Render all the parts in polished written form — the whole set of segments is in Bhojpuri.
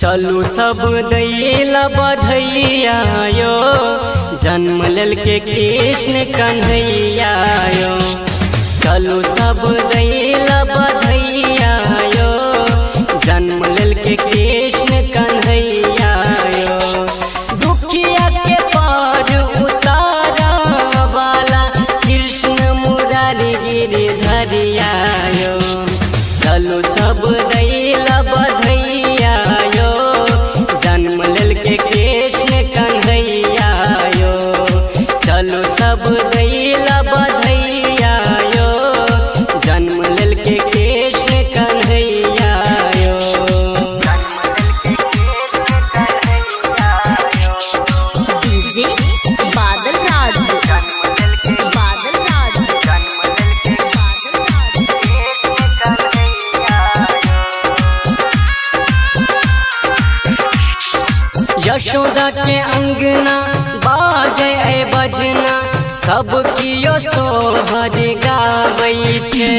चलू सब दैला बधैया यो, जन्म लेल के कृष्ण कन्हैया यो। चलू सब दैला बधैया यो, जन्म लेल के कृष्ण कन्हैया यो। दुखिया के पार उतारा वाला कृष्ण मुरारी गिरिधरिया यो। चलू सब दैला बधैया यो, जन्म लेल के कृष्ण कन्हैया यो। चलू सब दैला बधैया यो, जन्म लेल के कृष्ण कन्हैया यो। डीजे बादल राज, बादल राज, यशोदा के अंगना बाजे ए बजना, सब कियो सोहर गाबै छे।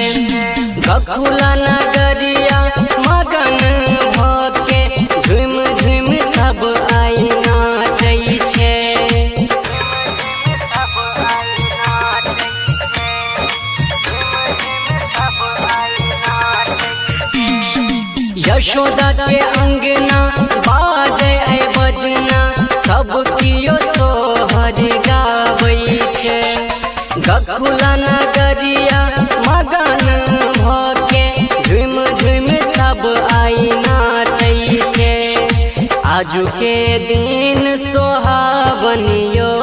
गखुला नगरिया मगन भके झुम झुम सब आई नाचै छे। यशोदा के अंगना बाजे ए बजना, सब कियो सोहर गाबै छे। गखुला नगरिया मगन भके झुम झुम सब आई नाचै छे। आजू के दिन सोहावन यो,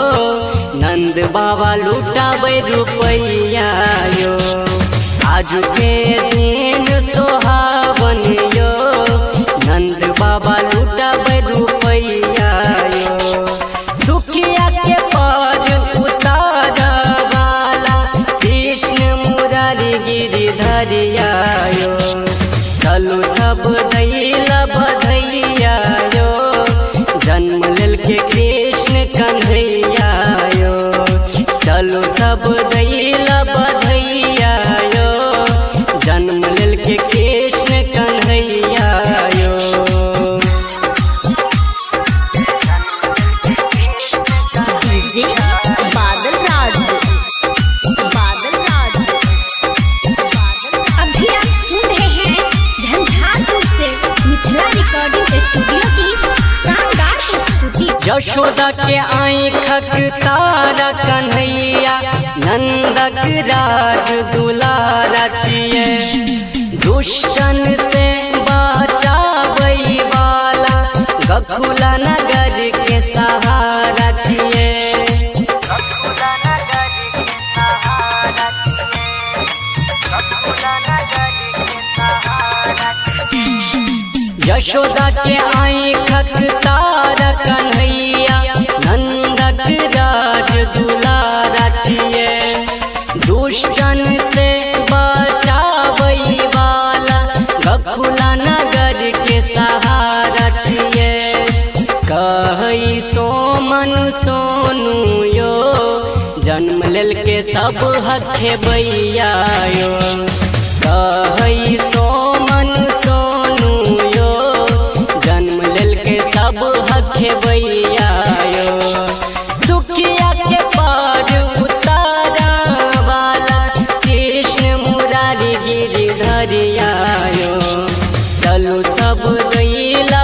नंद बाबा लुटाबै रुपैया यो। आजू के दिन सोहावन यो, नंद बाबा लुटाबै रुपैया यो। दुखिया के पार उतारा वाला कृष्ण मुरारी गिरिधरिया यो। चलू सब दैला बधैया यो, जन्म लेल के कृष्ण कन्हैया यो। चलू सब दैला बधैया यो, जन्म लेल के कृष्ण कन्हैया यो। डीजे बादल राज, बादल राज, बादल। अभी आप सुन रहे हैं झंझारपुर से मिथिला रिकॉर्डिंग स्टूडियो की शानदार प्रस्तुति। यशोदा के आँखक तारा कन्हैया, नंदक राज दुलारा छिए। दुष्टन से बचाबै वाला गखुला नगर के सहारा छिए। यशोदा के आँखक तारा कन्हैया, नंदक राज दुलारा छिए। दुष्टन से बचाबै वाला गखुला नगर के सहारा छिए। कहै सोमन सोनू यो, जन्म लेल के सब हखे बैया यो। कहै सोमन सोनू यो, जन्म लेल के सब हखे बैया यो। दुखिया के पार उतारा वाला कृष्ण मुरारी गिरिधरिया यो। चलू सब दैला